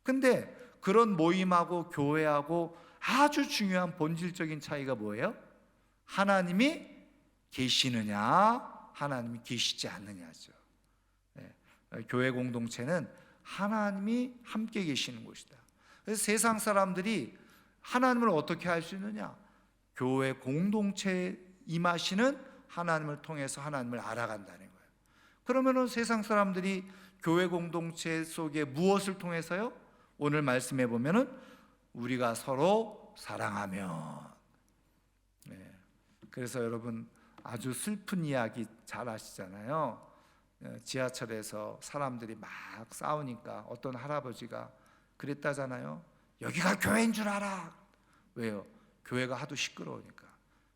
근데 그런 모임하고 교회하고 아주 중요한 본질적인 차이가 뭐예요? 하나님이 계시느냐, 하나님이 계시지 않느냐죠. 네. 교회 공동체는 하나님이 함께 계시는 곳이다. 그래서 세상 사람들이 하나님을 어떻게 알 수 있느냐? 교회 공동체에 임하시는 하나님을 통해서 하나님을 알아간다는 거예요. 그러면은 세상 사람들이 교회 공동체 속에 무엇을 통해서요? 오늘 말씀해 보면은 우리가 서로 사랑하면. 네. 그래서 여러분 아주 슬픈 이야기 잘 아시잖아요. 지하철에서 사람들이 막 싸우니까 어떤 할아버지가 그랬다잖아요. 여기가 교회인 줄 알아. 왜요? 교회가 하도 시끄러우니까.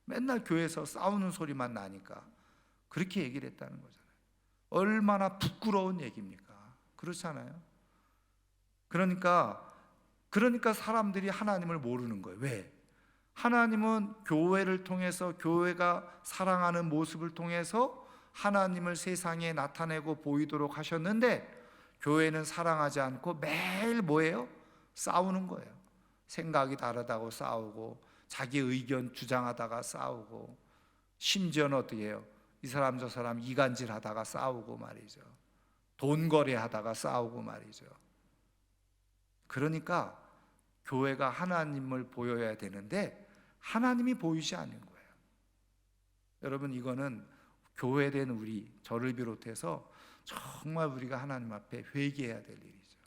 맨날 교회에서 싸우는 소리만 나니까 그렇게 얘기를 했다는 거잖아요. 얼마나 부끄러운 얘기입니까? 그렇잖아요. 그러니까 사람들이 하나님을 모르는 거예요. 왜? 하나님은 교회를 통해서, 교회가 사랑하는 모습을 통해서 하나님을 세상에 나타내고 보이도록 하셨는데, 교회는 사랑하지 않고 매일 뭐예요? 싸우는 거예요. 생각이 다르다고 싸우고, 자기 의견 주장하다가 싸우고, 심지어는 어떻게 해요? 이 사람 저 사람 이간질 하다가 싸우고 말이죠. 돈 거래하다가 싸우고 말이죠. 그러니까 교회가 하나님을 보여야 되는데 하나님이 보이지 않는 거예요. 여러분, 이거는 교회된 우리, 저를 비롯해서 정말 우리가 하나님 앞에 회개해야 될 일이죠.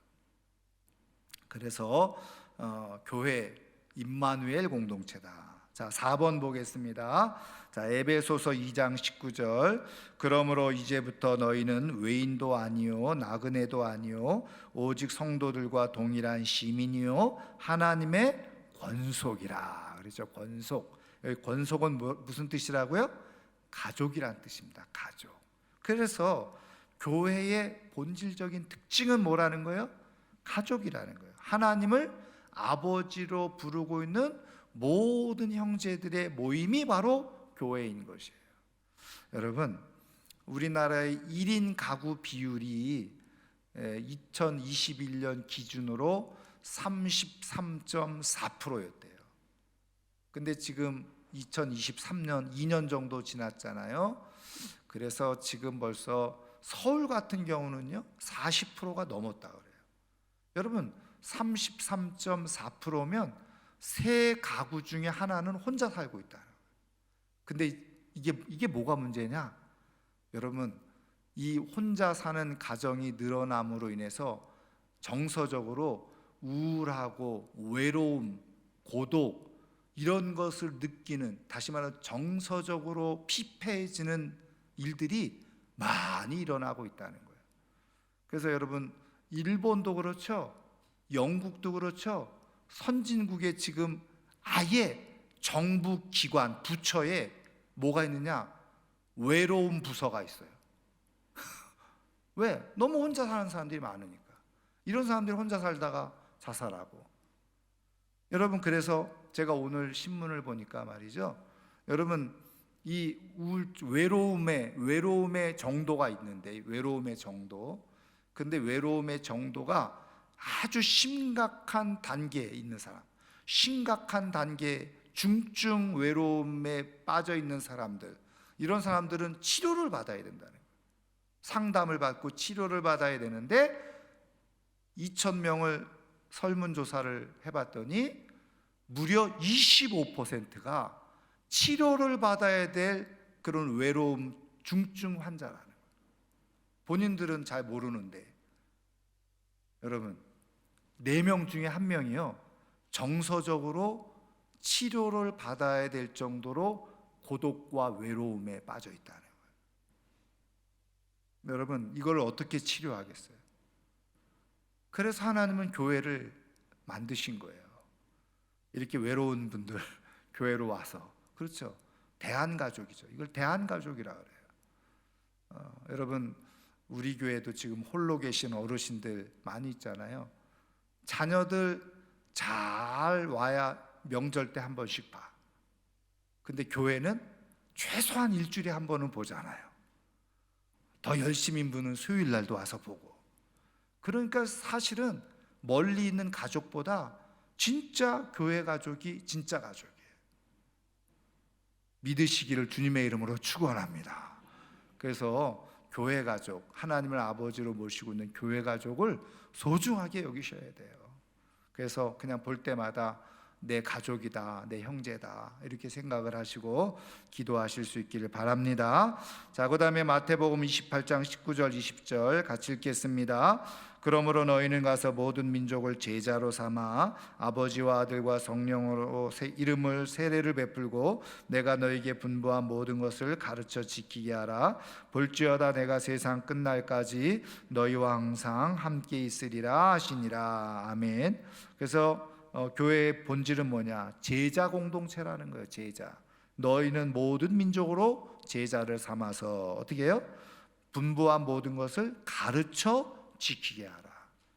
그래서 교회 임마누엘 공동체다. 자, 4번 보겠습니다. 자, 에베소서 2장 19절. 그러므로 이제부터 너희는 외인도 아니요 나그네도 아니요 오직 성도들과 동일한 시민이요 하나님의 권속이라. 그렇죠? 권속. 여기 권속은 무슨 뜻이라고요? 가족이란 뜻입니다. 가족. 그래서 교회의 본질적인 특징은 뭐라는 거예요? 가족이라는 거예요. 하나님을 아버지로 부르고 있는 모든 형제들의 모임이 바로 교회인 것이에요. 여러분, 우리나라의 1인 가구 비율이 2021년 기준으로 33.4%였대요. 근데 지금 2023년 2년 정도 지났잖아요. 그래서 지금 벌써 서울 같은 경우는요 40%가 넘었다 그래요. 여러분, 33.4%면 세 가구 중에 하나는 혼자 살고 있다. 근데 이게 뭐가 문제냐? 여러분, 이 혼자 사는 가정이 늘어남으로 인해서 정서적으로 우울하고 외로움, 고독 이런 것을 느끼는, 다시 말하면 정서적으로 피폐해지는 일들이 많이 일어나고 있다는 거예요. 그래서 여러분, 일본도 그렇죠, 영국도 그렇죠, 선진국에 지금 아예 정부 기관, 부처에 뭐가 있느냐? 외로움 부서가 있어요. 왜? 너무 혼자 사는 사람들이 많으니까. 이런 사람들이 혼자 살다가 자살하고. 여러분, 그래서 제가 오늘 신문을 보니까 말이죠, 여러분, 이 외로움의 정도가 있는데, 외로움의 정도. 근데 외로움의 정도가 아주 심각한 단계에 있는 사람, 심각한 단계, 중증 외로움에 빠져 있는 사람들, 이런 사람들은 치료를 받아야 된다는 거예요. 상담을 받고 치료를 받아야 되는데 2,000명을 설문조사를 해봤더니 무려 25%가 치료를 받아야 될 그런 외로움 중증 환자라는 거예요. 본인들은 잘 모르는데 여러분 4명 중에 1명이요 정서적으로 치료를 받아야 될 정도로 고독과 외로움에 빠져 있다는 거예요. 여러분 이걸 어떻게 치료하겠어요? 그래서 하나님은 교회를 만드신 거예요. 이렇게 외로운 분들 교회로 와서, 그렇죠, 대한가족이죠. 이걸 대한가족이라 그래요. 여러분 우리 교회도 지금 홀로 계신 어르신들 많이 있잖아요. 자녀들 잘 와야 명절 때 한 번씩 봐. 근데 교회는 최소한 일주일에 한 번은 보잖아요. 더 열심인 분은 수요일 날도 와서 보고. 그러니까 사실은 멀리 있는 가족보다 진짜 교회 가족이 진짜 가족이에요. 믿으시기를 주님의 이름으로 축원합니다. 그래서 교회 가족, 하나님을 아버지로 모시고 있는 교회 가족을 소중하게 여기셔야 돼요. 그래서 그냥 볼 때마다 내 가족이다, 내 형제다 이렇게 생각을 하시고 기도하실 수 있기를 바랍니다. 자, 그 다음에 마태복음 28장 19절 20절 같이 읽겠습니다. 그러므로 너희는 가서 모든 민족을 제자로 삼아 아버지와 아들과 성령으로 이름을 세례를 베풀고 내가 너희에게 분부한 모든 것을 가르쳐 지키게 하라. 볼지어다 내가 세상 끝날까지 너희와 항상 함께 있으리라 하시니라. 아멘. 그래서 교회의 본질은 뭐냐? 제자 공동체라는 거예요. 제자. 너희는 모든 민족으로 제자를 삼아서 어떻게 해요? 분부한 모든 것을 가르쳐 지키게 하라.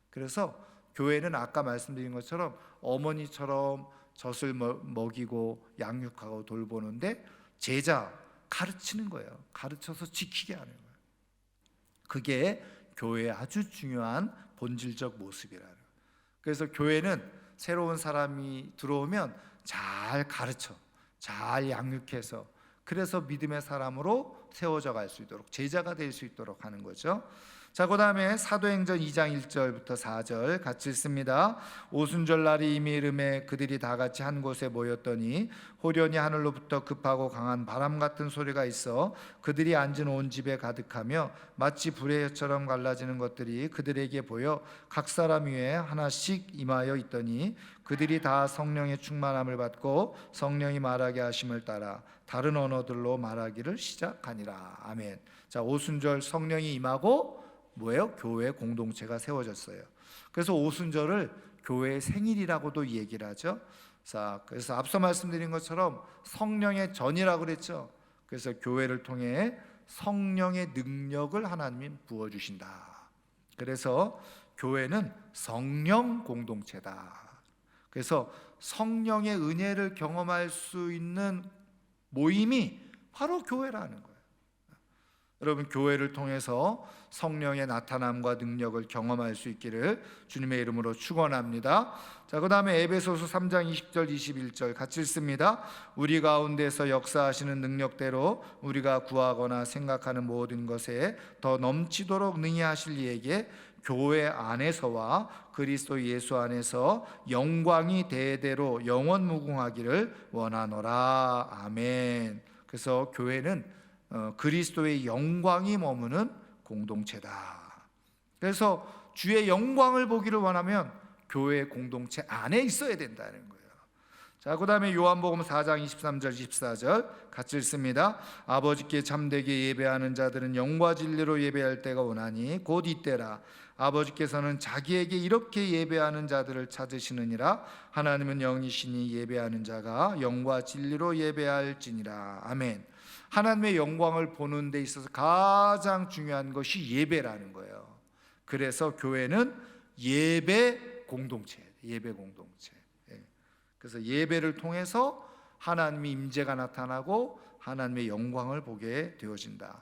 그래서 교회는 아까 말씀드린 것처럼 어머니처럼 젖을 먹이고 양육하고 돌보는데 제자 가르치는 거예요. 가르쳐서 지키게 하는 거예요. 그게 교회의 아주 중요한 본질적 모습이라는 거예요. 그래서 교회는 새로운 사람이 들어오면 잘 가르쳐, 잘 양육해서 그래서 믿음의 사람으로 세워져 갈 수 있도록, 제자가 될 수 있도록 하는 거죠. 자, 그 다음에 사도행전 2장 1절부터 4절 같이 읽습니다. 오순절 날이 이미 이름에 그들이 다 같이 한 곳에 모였더니 호련히 하늘로부터 급하고 강한 바람 같은 소리가 있어 그들이 앉은 온 집에 가득하며 마치 불의 혀처럼 갈라지는 것들이 그들에게 보여 각 사람 위에 하나씩 임하여 있더니 그들이 다 성령의 충만함을 받고 성령이 말하게 하심을 따라 다른 언어들로 말하기를 시작하니라. 아멘. 자, 오순절 성령이 임하고 뭐예요? 교회 공동체가 세워졌어요. 그래서 오순절을 교회의 생일이라고도 얘기를 하죠. 자, 그래서 앞서 말씀드린 것처럼 성령의 전이라고 그랬죠. 그래서 교회를 통해 성령의 능력을 하나님이 부어주신다. 그래서 교회는 성령 공동체다. 그래서 성령의 은혜를 경험할 수 있는 모임이 바로 교회라는 거예요. 여러분 교회를 통해서 성령의 나타남과 능력을 경험할 수 있기를 주님의 이름으로 축원합니다. 자, 그 다음에 에베소서 3장 20절 21절 같이 읽습니다. 우리 가운데서 역사하시는 능력대로 우리가 구하거나 생각하는 모든 것에 더 넘치도록 능히 하실 이에게 교회 안에서와 그리스도 예수 안에서 영광이 대대로 영원 무궁하기를 원하노라. 아멘. 그래서 교회는 그리스도의 영광이 머무는 공동체다. 그래서 주의 영광을 보기를 원하면 교회 공동체 안에 있어야 된다는 거예요. 자, 그 다음에 요한복음 4장 23절 24절 같이 읽습니다. 아버지께 참되게 예배하는 자들은 영과 진리로 예배할 때가 오나니 곧 이때라. 아버지께서는 자기에게 이렇게 예배하는 자들을 찾으시느니라. 하나님은 영이시니 예배하는 자가 영과 진리로 예배할지니라. 아멘. 하나님의 영광을 보는 데 있어서 가장 중요한 것이 예배라는 거예요. 그래서 교회는 예배 공동체, 예배 공동체. 그래서 예배를 통해서 하나님의 임재가 나타나고 하나님의 영광을 보게 되어진다.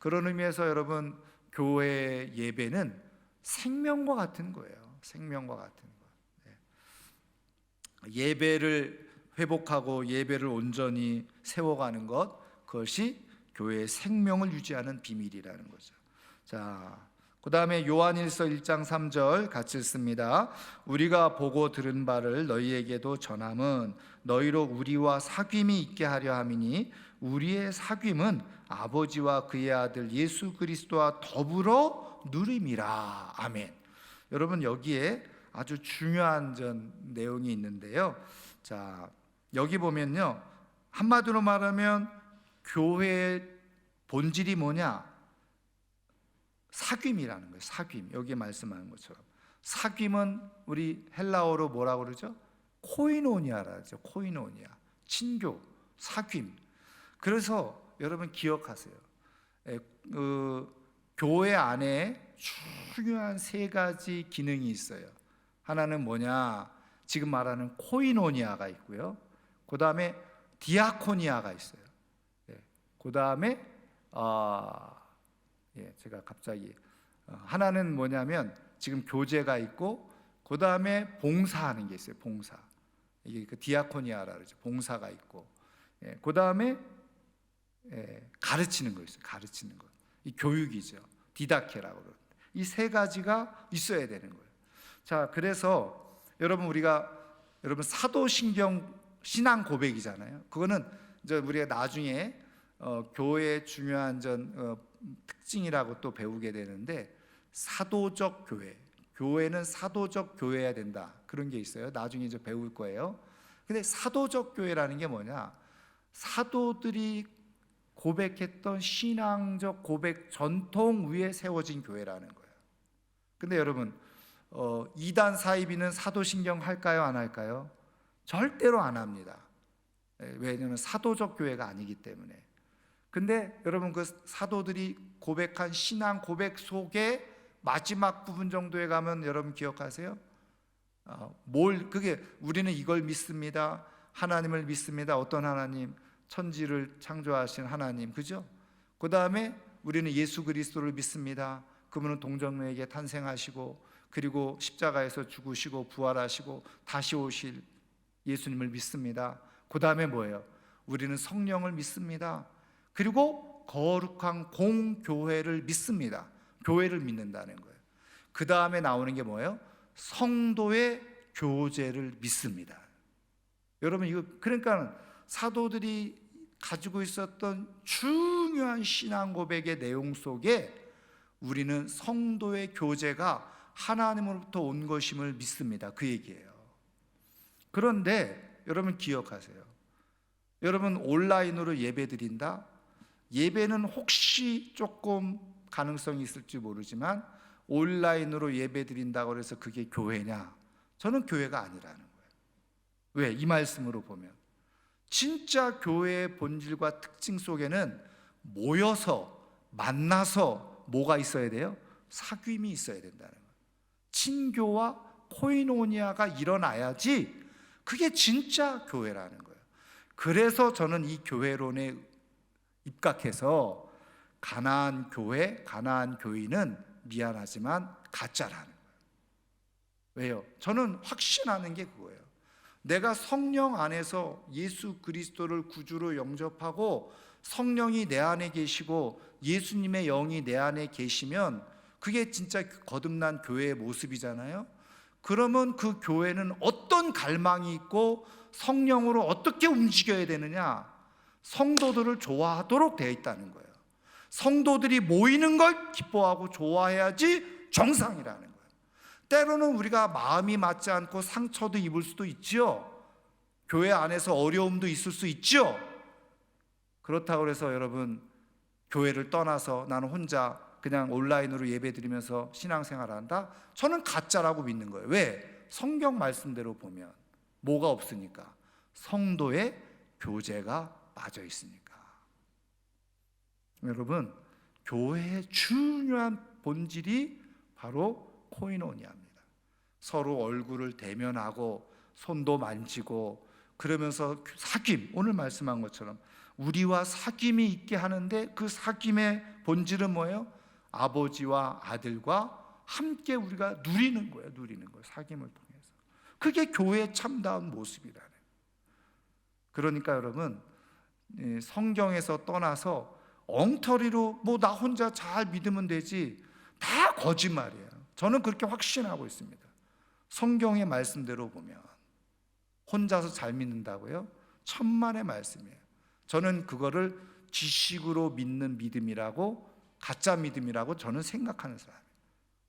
그런 의미에서 여러분 교회 예배는 생명과 같은 거예요. 생명과 같은 거. 예배를 회복하고 예배를 온전히 세워가는 것, 그것이 교회의 생명을 유지하는 비밀이라는 거죠. 자, 그 다음에 요한일서 1장 3절 같이 읽습니다. 우리가 보고 들은 바를 너희에게도 전함은 너희로 우리와 사귐이 있게 하려 함이니 우리의 사귐은 아버지와 그의 아들 예수 그리스도와 더불어 누림이라. 아멘. 여러분, 여기에 아주 중요한 내용이 있는데요. 자, 여기 보면요, 한마디로 말하면 교회의 본질이 뭐냐? 사귐이라는 거예요. 사귐. 여기에 말씀하는 것처럼 사귐은 우리 헬라어로 뭐라고 그러죠? 코이노니아라 하죠. 코이노니아. 친교, 사귐. 그래서 여러분 기억하세요. 교회 안에 중요한 세 가지 기능이 있어요. 하나는 뭐냐? 지금 말하는 코이노니아가 있고요. 그 다음에 디아코니아가 있어요. 그 다음에 제가 갑자기 하나는 뭐냐면 지금 교제가 있고, 그 다음에 봉사하는 게 있어요. 봉사. 이게 그 디아코니아라 그러죠. 봉사가 있고, 그 다음에 가르치는 거 있어요. 가르치는 거. 이 교육이죠. 디다케라고 그러는데 이 세 가지가 있어야 되는 거예요. 자, 그래서 여러분 사도신경 신앙 고백이잖아요. 그거는 이제 우리가 나중에 교회의 중요한 특징이라고 또 배우게 되는데, 사도적 교회, 교회는 사도적 교회여야 된다, 그런 게 있어요. 나중에 이제 배울 거예요. 근데 사도적 교회라는 게 뭐냐? 사도들이 고백했던 신앙적 고백 전통 위에 세워진 교회라는 거예요. 근데 여러분, 이단 사이비는 사도신경 할까요, 안 할까요? 절대로 안 합니다. 왜냐하면 사도적 교회가 아니기 때문에. 근데 여러분, 그 사도들이 고백한 신앙 고백 속에 마지막 부분 정도에 가면 여러분 기억하세요? 그게 우리는 이걸 믿습니다. 하나님을 믿습니다. 어떤 하나님? 천지를 창조하신 하나님, 그죠? 그 다음에 우리는 예수 그리스도를 믿습니다. 그분은 동정녀에게 탄생하시고, 그리고 십자가에서 죽으시고 부활하시고 다시 오실 예수님을 믿습니다. 그 다음에 뭐예요? 우리는 성령을 믿습니다. 그리고 거룩한 공교회를 믿습니다. 교회를 믿는다는 거예요. 그 다음에 나오는 게 뭐예요? 성도의 교제를 믿습니다. 여러분, 이거 그러니까 사도들이 가지고 있었던 중요한 신앙 고백의 내용 속에 우리는 성도의 교제가 하나님으로부터 온 것임을 믿습니다, 그 얘기예요. 그런데 여러분 기억하세요. 여러분, 온라인으로 예배 드린다? 예배는 혹시 조금 가능성이 있을지 모르지만 온라인으로 예배 드린다고 해서 그게 교회냐? 저는 교회가 아니라는 거예요. 왜? 이 말씀으로 보면 진짜 교회의 본질과 특징 속에는 모여서 만나서 뭐가 있어야 돼요? 사귐이 있어야 된다는 거예요. 친교와 코이노니아가 일어나야지 그게 진짜 교회라는 거예요. 그래서 저는 이 교회론에 입각해서 가나안 교회, 가나안 교인은 미안하지만 가짜라는 거예요. 왜요? 저는 확신하는 게 그거예요. 내가 성령 안에서 예수 그리스도를 구주로 영접하고 성령이 내 안에 계시고 예수님의 영이 내 안에 계시면 그게 진짜 거듭난 교회의 모습이잖아요. 그러면 그 교회는 어떤 갈망이 있고 성령으로 어떻게 움직여야 되느냐? 성도들을 좋아하도록 되어 있다는 거예요. 성도들이 모이는 걸 기뻐하고 좋아해야지 정상이라는 거예요. 때로는 우리가 마음이 맞지 않고 상처도 입을 수도 있지요. 교회 안에서 어려움도 있을 수 있지요. 그렇다고 해서 여러분, 교회를 떠나서 나는 혼자 그냥 온라인으로 예배드리면서 신앙생활을 한다? 저는 가짜라고 믿는 거예요. 왜? 성경 말씀대로 보면 뭐가 없으니까? 성도의 교제가 빠져 있으니까. 여러분, 교회의 중요한 본질이 바로 코이노니아입니다. 서로 얼굴을 대면하고 손도 만지고 그러면서 사귐, 오늘 말씀한 것처럼 우리와 사귐이 있게 하는데 그 사귐의 본질은 뭐예요? 아버지와 아들과 함께 우리가 누리는 거예요. 누리는 거예요. 사귐을 통해서. 그게 교회의 참다운 모습이라는. 그러니까 여러분, 성경에서 떠나서 엉터리로 뭐 나 혼자 잘 믿으면 되지, 다 거짓말이에요. 저는 그렇게 확신하고 있습니다. 성경의 말씀대로 보면 혼자서 잘 믿는다고요? 천만의 말씀이에요. 저는 그거를 지식으로 믿는 믿음이라고, 가짜 믿음이라고 저는 생각하는 사람이에요.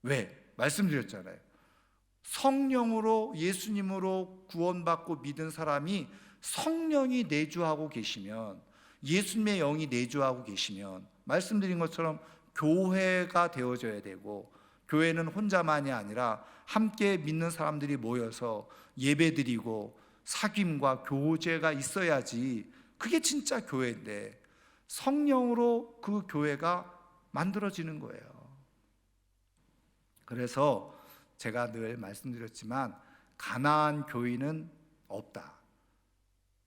왜? 말씀드렸잖아요. 성령으로, 예수님으로 구원받고 믿은 사람이 성령이 내주하고 계시면, 예수님의 영이 내주하고 계시면, 말씀드린 것처럼 교회가 되어져야 되고, 교회는 혼자만이 아니라 함께 믿는 사람들이 모여서 예배드리고 사귐과 교제가 있어야지 그게 진짜 교회인데, 성령으로 그 교회가 만들어지는 거예요. 그래서 제가 늘 말씀드렸지만 가난한 교인은 없다.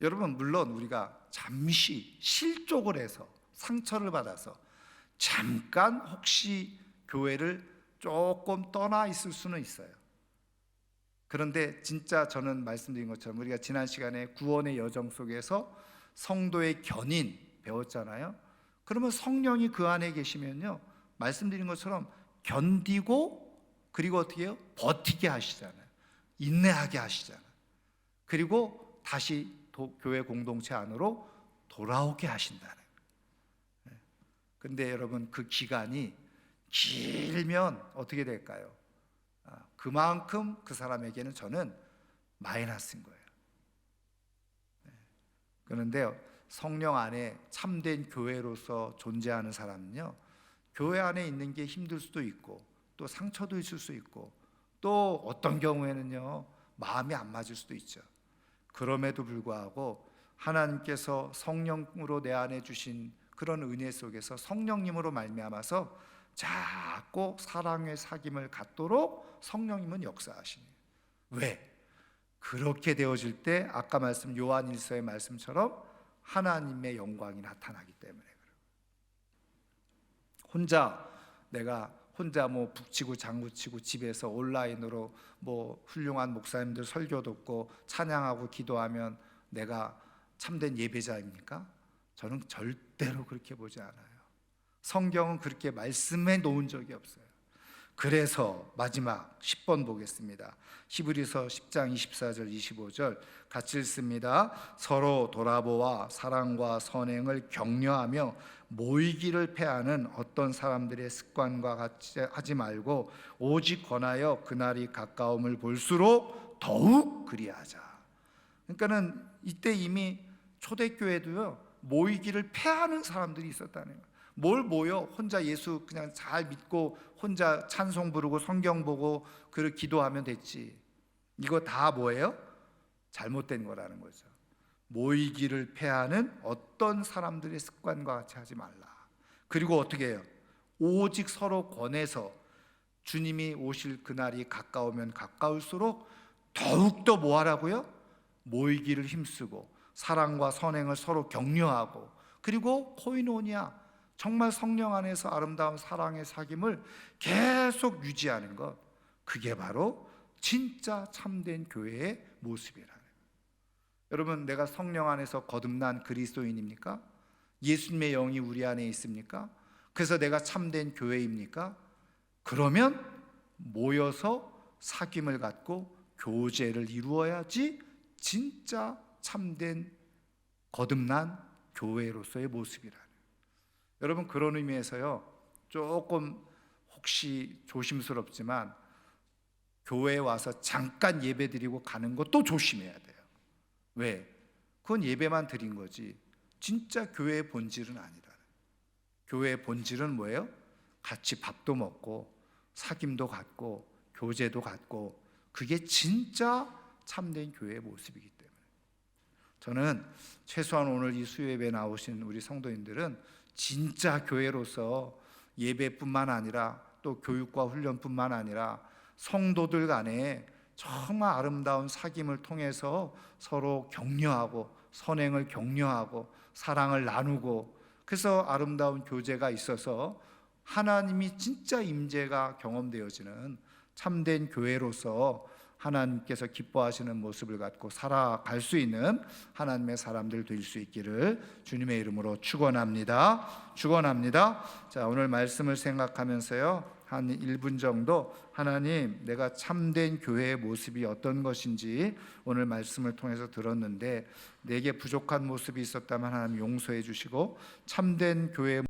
여러분, 물론 우리가 잠시 실족을 해서 상처를 받아서 잠깐 혹시 교회를 조금 떠나 있을 수는 있어요. 그런데 진짜 저는 말씀드린 것처럼 우리가 지난 시간에 구원의 여정 속에서 성도의 견인 배웠잖아요. 그러면 성령이 그 안에 계시면요, 말씀드린 것처럼 견디고, 그리고 어떻게 해요? 버티게 하시잖아요. 인내하게 하시잖아요. 그리고 다시 교회 공동체 안으로 돌아오게 하신다는 거예요. 근데 여러분, 그 기간이 길면 어떻게 될까요? 그만큼 그 사람에게는 저는 마이너스인 거예요. 그런데 성령 안에 참된 교회로서 존재하는 사람은요, 교회 안에 있는 게 힘들 수도 있고, 또 상처도 있을 수 있고, 또 어떤 경우에는요, 마음이 안 맞을 수도 있죠. 그럼에도 불구하고 하나님께서 성령으로 내 안에 주신 그런 은혜 속에서 성령님으로 말미암아서 자꾸 사랑의 사귐을 갖도록 성령님은 역사하시네요. 왜? 그렇게 되어질 때 아까 말씀 요한일서의 말씀처럼 하나님의 영광이 나타나기 때문에 그래요. 내가 혼자 뭐 북치고 장구치고 집에서 온라인으로 뭐 훌륭한 목사님들 설교 듣고 찬양하고 기도하면 내가 참된 예배자입니까? 저는 절대로 그렇게 보지 않아요. 성경은 그렇게 말씀해 놓은 적이 없어요. 그래서 마지막 10번 보겠습니다. 히브리서 10장 24절 25절 같이 읽습니다. 서로 돌아보아 사랑과 선행을 격려하며 모이기를 패하는 어떤 사람들의 습관과 같이 하지 말고 오직 권하여 그날이 가까움을 볼수록 더욱 그리하자. 그러니까는 이때 이미 초대교회도요, 모이기를 패하는 사람들이 있었다는 거예요. 뭘 모여? 혼자 예수 그냥 잘 믿고 혼자 찬송 부르고 성경 보고 그를 기도하면 됐지. 이거 다 뭐예요? 잘못된 거라는 거죠. 모이기를 패하는 어떤 사람들의 습관과 같이 하지 말라. 그리고 어떻게 해요? 오직 서로 권해서 주님이 오실 그날이 가까우면 가까울수록 더욱더 뭐 하라고요? 모이기를 힘쓰고 사랑과 선행을 서로 격려하고, 그리고 코이노니아, 정말 성령 안에서 아름다운 사랑의 사귐을 계속 유지하는 것, 그게 바로 진짜 참된 교회의 모습이라는 거예요. 여러분, 내가 성령 안에서 거듭난 그리스도인입니까? 예수님의 영이 우리 안에 있습니까? 그래서 내가 참된 교회입니까? 그러면 모여서 사귐을 갖고 교제를 이루어야지 진짜 참된 거듭난 교회로서의 모습이라는 거예요. 여러분, 그런 의미에서요, 조금 혹시 조심스럽지만 교회에 와서 잠깐 예배 드리고 가는 것도 조심해야 돼요. 왜? 그건 예배만 드린 거지 진짜 교회의 본질은 아니다. 교회의 본질은 뭐예요? 같이 밥도 먹고 사귐도 갖고 교제도 갖고, 그게 진짜 참된 교회의 모습이기 때문에 저는 최소한 오늘 이 수요예배에 나오신 우리 성도님들은 진짜 교회로서 예배뿐만 아니라 또 교육과 훈련뿐만 아니라 성도들 간에 정말 아름다운 사귐을 통해서 서로 격려하고 선행을 격려하고 사랑을 나누고, 그래서 아름다운 교제가 있어서 하나님이 진짜 임재가 경험되어지는 참된 교회로서 하나님께서 기뻐하시는 모습을 갖고 살아갈 수 있는 하나님의 사람들 될 수 있기를 주님의 이름으로 축원합니다. 축원합니다. 자, 오늘 말씀을 생각하면서요, 한 1분 정도 하나님, 내가 참된 교회의 모습이 어떤 것인지 오늘 말씀을 통해서 들었는데 내게 부족한 모습이 있었다면 하나님 용서해 주시고 참된 교회의